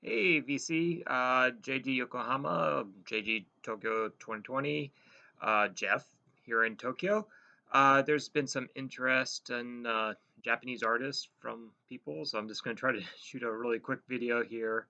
Hey VC, JG Yokohama, JG Tokyo 2020, Jeff here in Tokyo. There's been some interest in Japanese artists from people, so I'm just going to try to shoot a really quick video here.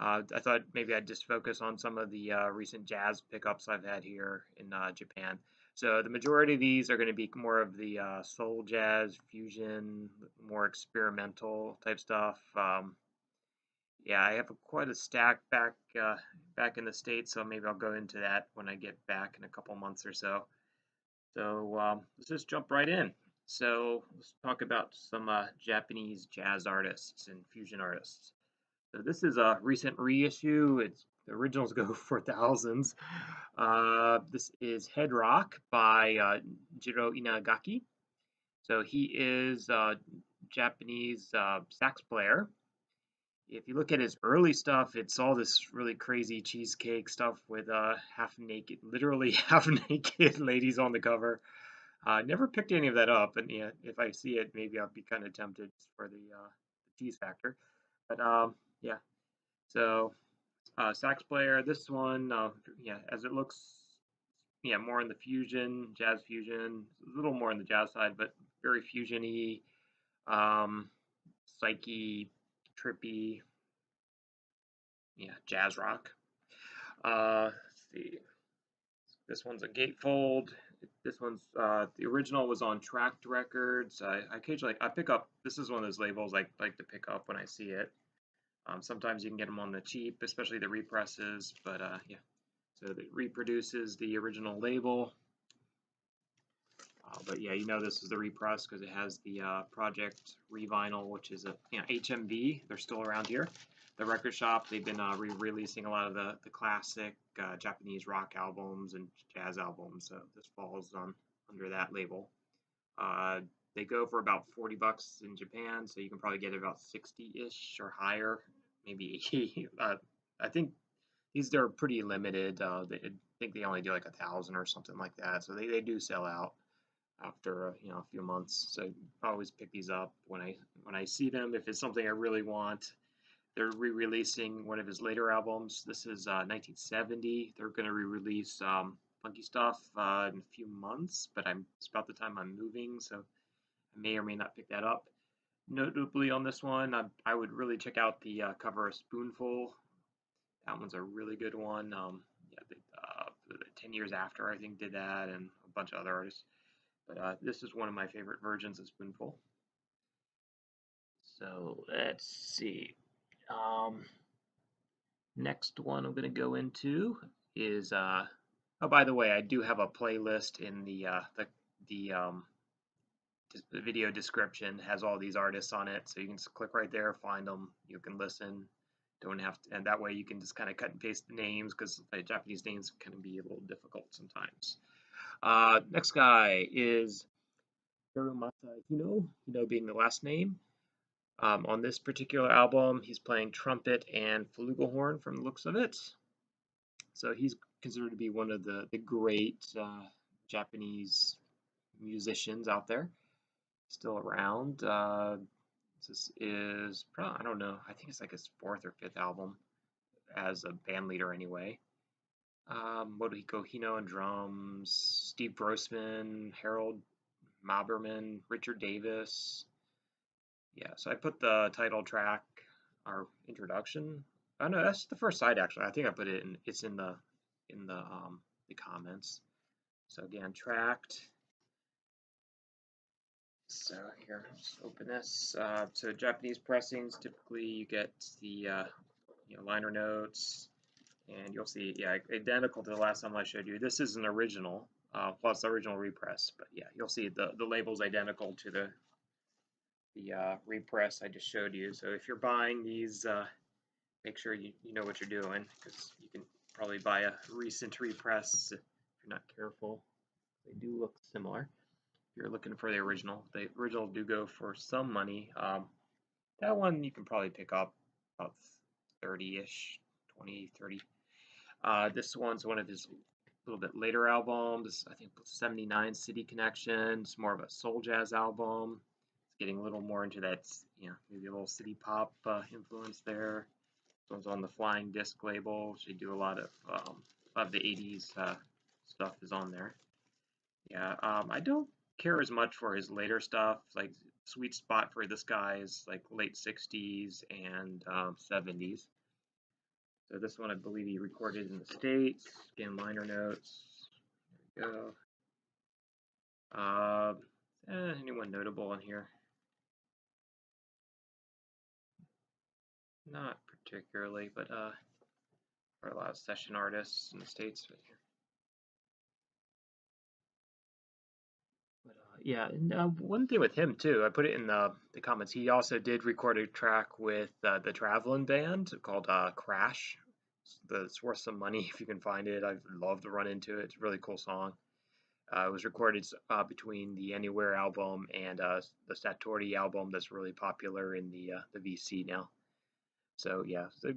I thought maybe I'd just focus on some of the recent jazz pickups I've had here in Japan. So the majority of these are going to be more of the soul jazz, fusion, more experimental type stuff. Yeah, I have quite a stack back in the States, so maybe I'll go into that when I get back in a couple months or so. So let's just jump right in. So let's talk about some Japanese jazz artists and fusion artists. So this is a recent reissue. The originals go for thousands. This is Head Rock by Jiro Inagaki. So he is a Japanese sax player. If you look at his early stuff, it's all this really crazy cheesecake stuff with half naked, literally half naked ladies on the cover. Never picked any of that up, and yeah, if I see it, maybe I'll be kind of tempted for the cheese factor. But yeah, so sax player. This one, yeah, as it looks, yeah, more in the fusion, jazz fusion, a little more on the jazz side, but very fusiony, um, psyche, trippy, yeah, jazz rock. Let's see. This one's a gatefold. This one's the original was on Tract Records. I occasionally I pick up. This is one of those labels I like to pick up when I see it. Sometimes you can get them on the cheap, especially the represses. But yeah, so it reproduces the original label. But yeah, this is the repress because it has the Project Revinyl, which is a HMV. They're still around here. The record shop, they've been re-releasing a lot of the classic Japanese rock albums and jazz albums. So this falls under that label. Uh, they go for about 40 bucks in Japan, so you can probably get it about 60-ish or higher, maybe 80. I think these are pretty limited. I think they only do like 1,000 or something like that, so they do sell out after a few months. So I always pick these up when I see them. If it's something I really want, they're re-releasing one of his later albums. This is 1970. They're going to re-release Funky Stuff in a few months, but it's about the time I'm moving, so I may or may not pick that up. Notably on this one, I would really check out the cover of Spoonful. That one's a really good one. Yeah, 10 years after I think did that, and a bunch of other artists. But this is one of my favorite versions of Spoonful. So let's see. Um, Next one I'm going to go into is oh, by the way, I do have a playlist in the video description. It has all these artists on it, so you can just click right there, find them, you can listen. Don't have to, and that way you can just kind of cut and paste the names because Japanese names can be a little difficult sometimes. Next guy is Hiromasa Hino, Hino being the last name. On this particular album, he's playing trumpet and flugelhorn from the looks of it. So he's considered to be one of the great Japanese musicians out there, still around. This is, I don't know, I think it's like his fourth or fifth album as a band leader anyway. Motohiko Hino on drums, Steve Grossman, Harold Maberman, Richard Davis. Yeah, so I put the title track, our introduction. Oh no, that's the first side actually. I think I put it in. It's in the comments. So again, tracked. So here, let's open this. So Japanese pressings, typically you get the liner notes, and you'll see, yeah, identical to the last time I showed you. This is an original, plus the original repress, but yeah, you'll see the label's identical to the repress I just showed you. So if you're buying these, make sure you know what you're doing, because you can probably buy a recent repress if you're not careful. They do look similar. If you're looking for the original do go for some money. That one you can probably pick up about 30-ish, 20, 30. This one's one of his little bit later albums. I think 79 City Connection. It's more of a soul jazz album. It's getting a little more into that, maybe a little city pop influence there. This one's on the Flying Disc label. They do a lot of the 80s stuff is on there. Yeah, I don't care as much for his later stuff. Like sweet spot for this guy is like late 60s and 70s. So this one I believe he recorded in the States. Again, liner notes. There we go. Anyone notable in here? Not particularly, but for a lot of session artists in the States. But yeah, and one thing with him too, I put it in the comments. He also did record a track with the Traveling Band called Crash. It's worth some money if you can find it. I'd love to run into it. It's a really cool song. It was recorded between the Anywhere album and the Satori album that's really popular in the VC now. So yeah, so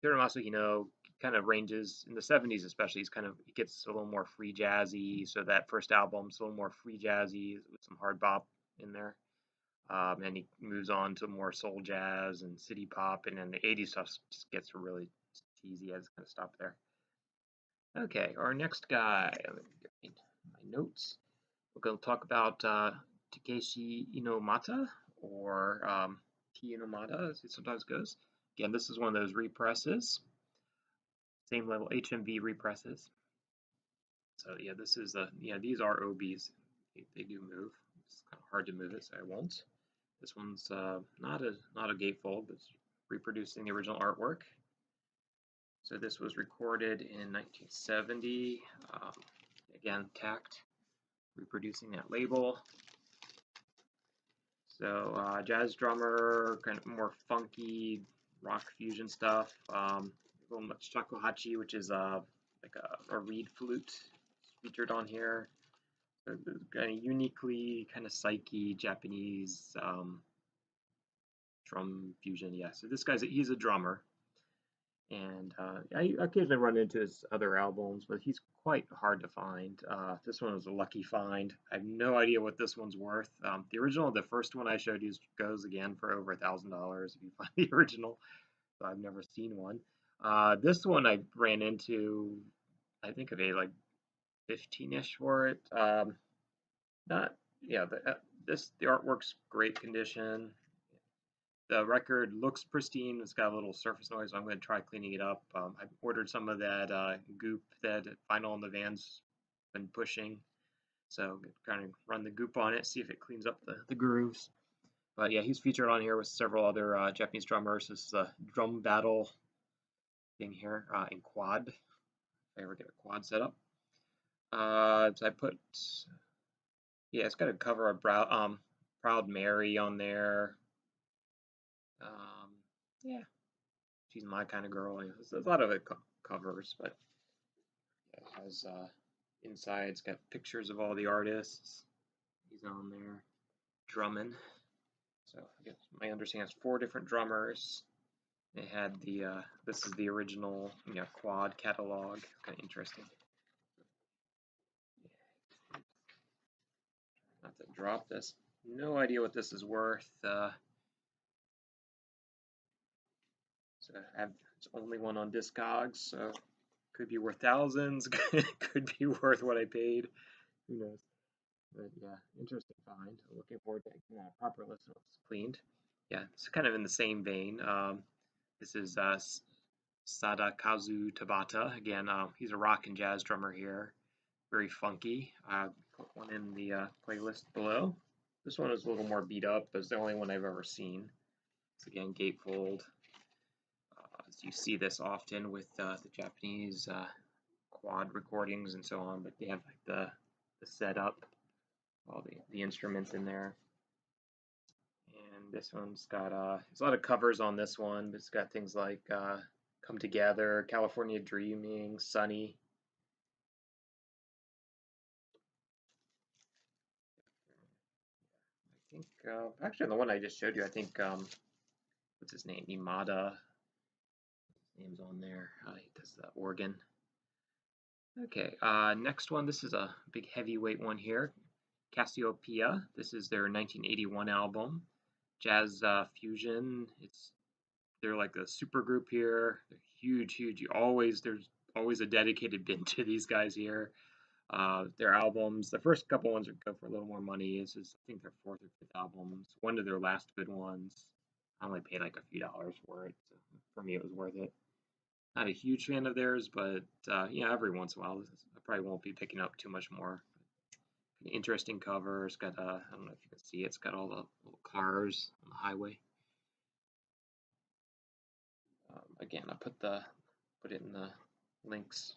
Hiromasu kind of ranges in the 70s, especially. He gets a little more free jazzy. So that first album's a little more free jazzy with some hard bop in there. And he moves on to more soul jazz and city pop, and then the 80s stuff just gets really cheesy. I just kind of stop there. Okay, our next guy. Let me get my notes. We're going to talk about Takeshi Inomata, or T Inomata, as it sometimes goes. Again, this is one of those represses, same level HMV represses. So yeah, this is these are OBs. They do move. It's kind of hard to move it, so I won't. This one's not a gatefold, but it's reproducing the original artwork. So this was recorded in 1970. Again, Tact, reproducing that label. So jazz drummer, kind of more funky rock fusion stuff. A little much shakuhachi, which is like a reed flute, featured on here. So kind of uniquely kind of psyche Japanese drum fusion. Yeah. So this he's a drummer, and I occasionally run into his other albums, but he's quite hard to find. This one was a lucky find. I have no idea what this one's worth. The first one I showed you, goes again for over $1,000 if you find the original. So I've never seen one. This one I ran into, I think I paid like 15-ish for it. Not, yeah, the artwork's great condition. The record looks pristine. It's got a little surface noise, so I'm going to try cleaning it up. I ordered some of that goop that Vinyl on the Van's been pushing, so kind of run the goop on it, see if it cleans up the grooves. But yeah, he's featured on here with several other Japanese drummers. This is a drum battle thing here in quad. If I ever get a quad set up. So I put, yeah, it's got a cover of Proud Mary on there. Yeah, she's my kind of girl. There's a lot of it covers, but it has inside. It's got pictures of all the artists. He's on there drumming. So I guess my understanding is 4 different drummers. They had this is the original quad catalog. Kind of interesting. Not to drop this. No idea what this is worth. So it's only one on Discogs, so could be worth thousands. Could be worth what I paid. Who knows? But yeah, interesting find. I'm looking forward to getting a proper listen once it's cleaned. Yeah, it's kind of in the same vein. This is Sadakazu Tabata. Again, he's a rock and jazz drummer here. Very funky. Put one in the playlist below. This one is a little more beat up, but it's the only one I've ever seen. It's again gatefold. You see this often with the Japanese quad recordings and so on, but they have like the setup, all the instruments in there. And this one's got there's a lot of covers on this one, but it's got things like Come Together, California Dreaming, Sunny. I think actually the one I just showed you, I think what's his name, Imada. His name's on there. He does the organ. Okay, next one. This is a big heavyweight one here. Cassiopeia. This is their 1981 album. Jazz fusion. It's they're like a super group here. They're huge, huge. There's always a dedicated bin to these guys here. Their albums, the first couple ones would go for a little more money. This is, I think, their fourth or fifth albums. One of their last good ones. I only paid like a few dollars for it. So for me, it was worth it. Not a huge fan of theirs, but yeah, every once in a while, I probably won't be picking up too much more. Interesting cover. It's got I don't know if you can see it. It's got all the little cars on the highway. Again, I put it in the links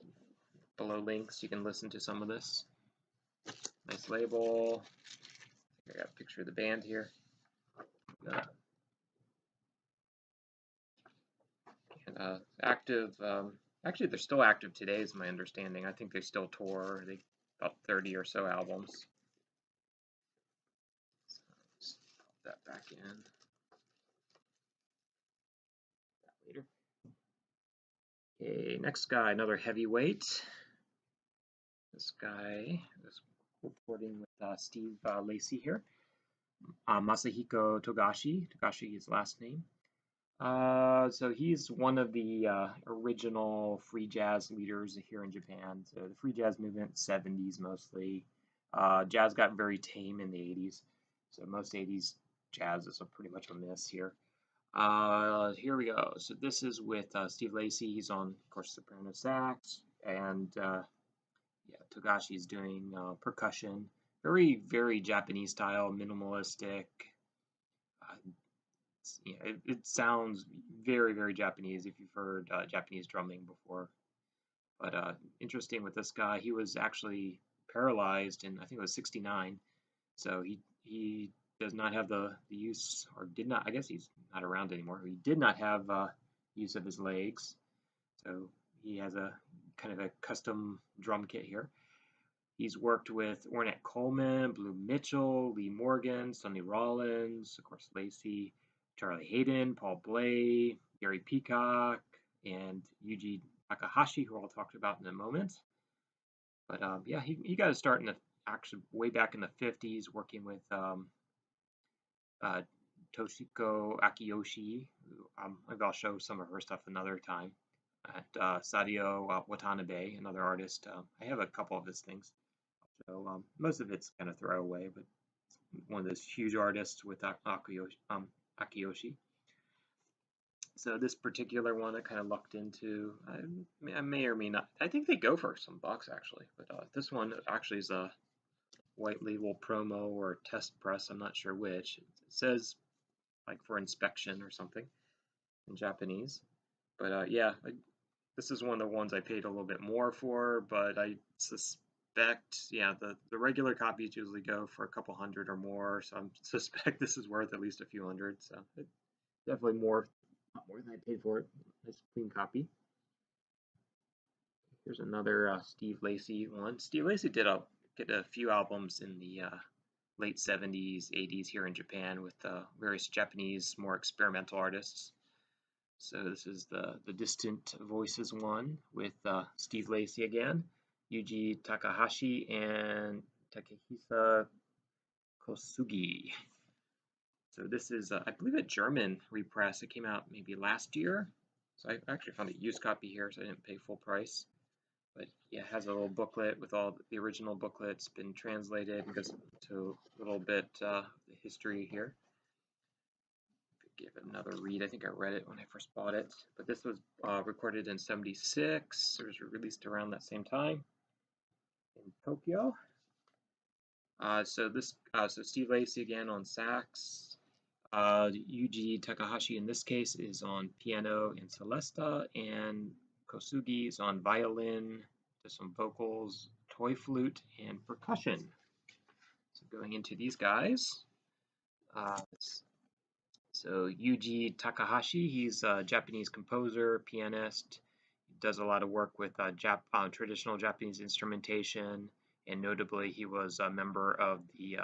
below links. You can listen to some of this. Nice label. I got a picture of the band here. Active. Actually, they're still active today, is my understanding. I think they still tour. They about 30 or so albums. So let's pop that back in. That later. Okay, next guy, another heavyweight. This guy is reporting with Steve Lacy here. Masahiko Togashi. Togashi is last name. So he's one of the original free jazz leaders here in Japan. So the free jazz movement, 70s mostly. Jazz got very tame in the 80s. So most 80s jazz is pretty much a miss here. Here we go. So this is with Steve Lacy. He's on, of course, soprano sax. And yeah, Togashi's doing percussion. Very, very Japanese style, minimalistic. It sounds very, very Japanese if you've heard Japanese drumming before. But interesting with this guy, he was actually paralyzed in, I think it was 69. So he does not have the use, or did not, I guess he's not around anymore. He did not have use of his legs. So he has a kind of a custom drum kit here. He's worked with Ornette Coleman, Blue Mitchell, Lee Morgan, Sonny Rollins, of course, Lacy, Charlie Hayden, Paul Bley, Gary Peacock, and Yuji Takahashi, who I'll talk about in a moment. But yeah, he got to start in the actually way back in the 50s, working with Toshiko Akiyoshi. Maybe I'll show some of her stuff another time. And Sadio Watanabe, another artist. I have a couple of his things. So most of it's kind of throwaway, but one of those huge artists with Akiyoshi. So this particular one I kind of lucked into. I may or may not. I think they go for some bucks actually, but this one actually is a white label promo or test press. I'm not sure which. It says like for inspection or something in Japanese. But yeah, this is one of the ones I paid a little bit more for, but I suspect, yeah, the regular copies usually go for a couple hundred or more, so I suspect this is worth at least a few hundred. So definitely more than I paid for it. Nice clean copy. Here's another Steve Lacy one. Steve Lacy did get a few albums in the late 70s, 80s here in Japan with various Japanese, more experimental artists. So this is the Distant Voices one with Steve Lacy again, Yuji Takahashi, and Takehisa Kosugi. So this is, I believe, a German repress. It came out maybe last year. So I actually found a used copy here, so I didn't pay full price. But yeah, it has a little booklet with all the original booklets, been translated, and goes into a little bit the history here. Give it another read. I think I read it when I first bought it, but this was recorded in '76. It was released around that same time in Tokyo. So Steve Lacy again on sax. Yuji Takahashi in this case is on piano and celesta, and Kosugi is on violin, to some vocals, toy flute, and percussion. So going into these guys. So Yuji Takahashi, he's a Japanese composer, pianist. He does a lot of work with traditional Japanese instrumentation, and notably he was a member of the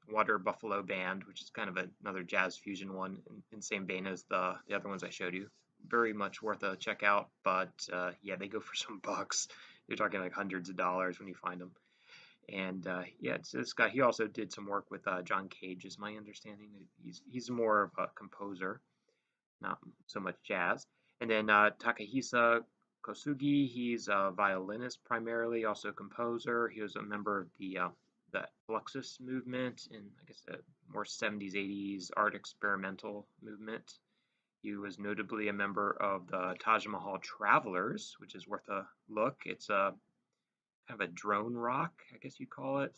Water Buffalo Band, which is kind of another jazz fusion one in same vein as the other ones I showed you. Very much worth a check out, but yeah, they go for some bucks. You're talking like hundreds of dollars when you find them. And yeah, it's this guy. He also did some work with John Cage, is my understanding. He's more of a composer. not so much jazz. And then Takahisa Kosugi, he's a violinist primarily, also a composer. He was a member of the Fluxus movement in, I guess, the more 70s, 80s art experimental movement. He was notably a member of the Taj Mahal Travelers, which is worth a look. It's a kind of a drone rock, I guess you'd call it.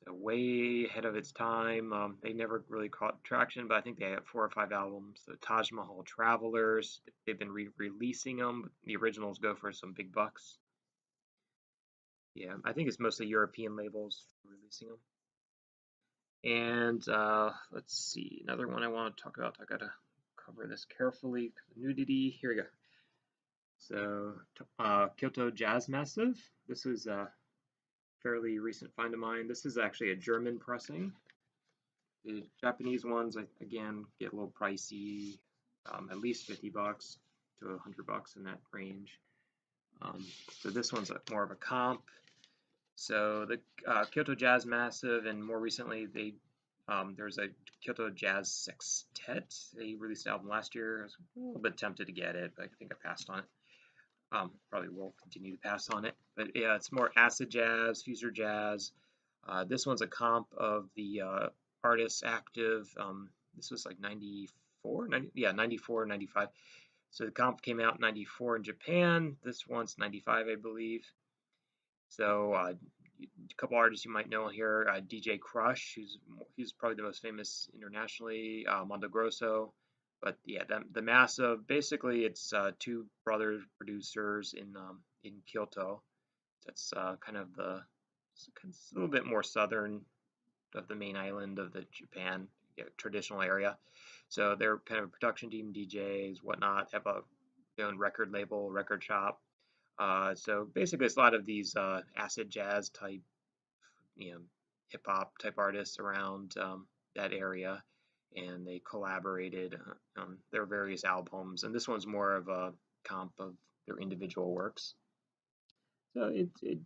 It's way ahead of its time. They never really caught traction, but I think they have 4 or 5 albums. The Taj Mahal Travelers, they've been re-releasing them. But the originals go for some big bucks. Yeah, I think it's mostly European labels releasing them. And let's see, another one I want to talk about. I gotta cover this carefully. Nudity. Here we go. So Kyoto Jazz Massive. This is a fairly recent find of mine. This is actually a German pressing. The Japanese ones, again, get a little pricey, at least 50 bucks to 100 bucks in that range. So this one's more of a comp. So the Kyoto Jazz Massive, and more recently there's a Kyoto Jazz Sextet. They released an album last year. I was a little bit tempted to get it, but I think I passed on it. Probably will continue to pass on it. But yeah, it's more acid jazz, fuser jazz. This one's a comp of the artists active. This was like 94, 94, 95. So the comp came out in 94 in Japan. This one's 95, I believe. So a couple artists you might know here, DJ Crush, he's probably the most famous internationally, Mondo Grosso. But yeah, the Massive, basically it's 2 brother producers in Kyoto. That's kind of a little bit more southern of the main island of the Japan traditional area. So they're kind of a production team, DJs, whatnot, have their own record label, record shop. So basically, it's a lot of these acid jazz type, hip hop type artists around that area, and they collaborated on their various albums. And this one's more of a comp of their individual works. So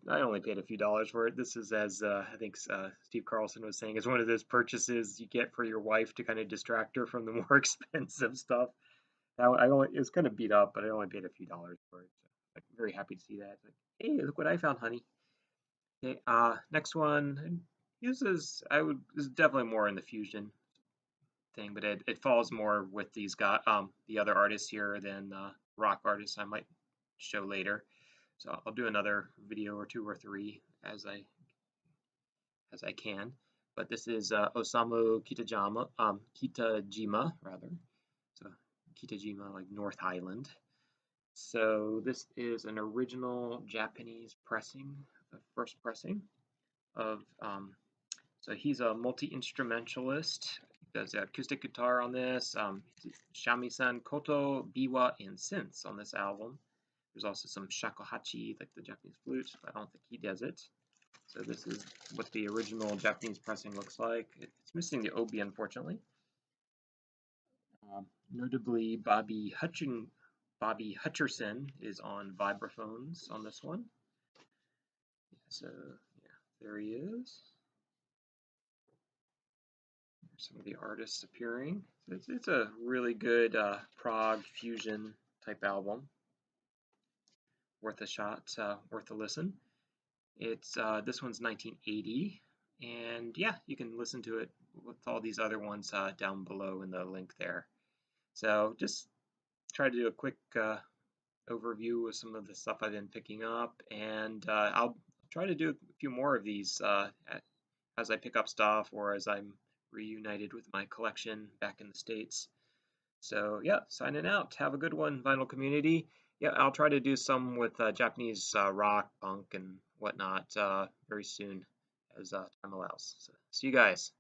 I only paid a few dollars for it. This is, as I think Steve Carlson was saying, is one of those purchases you get for your wife to kind of distract her from the more expensive stuff. It was kind of beat up, but I only paid a few dollars for it. So I'm very happy to see that. Like, hey, look what I found, honey. Okay, next one uses is definitely more in the fusion thing, but it falls more with these the other artists here than rock artists I might show later. So I'll do another video or 2 or 3 as I can. But this is Osamu Kitajima rather. So Kitajima, like North Island. So this is an original Japanese pressing, the first pressing of. So he's a multi-instrumentalist. He does acoustic guitar on this. Shamisen koto, biwa, and synths on this album. There's also some shakuhachi, like the Japanese flute. I don't think he does it. So this is what the original Japanese pressing looks like. It's missing the obi, unfortunately. Notably, Bobby Hutcherson is on vibraphones on this one. So yeah, there he is. There's some of the artists appearing. So it's a really good prog fusion type album. Worth a shot, worth a listen. It's this one's 1980, and yeah, you can listen to it with all these other ones down below in the link there. So just try to do a quick overview of some of the stuff I've been picking up, and I'll try to do a few more of these as I pick up stuff or as I'm reunited with my collection back in the States. So yeah, signing out. Have a good one, vinyl community. Yeah, I'll try to do some with Japanese rock, punk, and whatnot very soon as time allows. So, see you guys.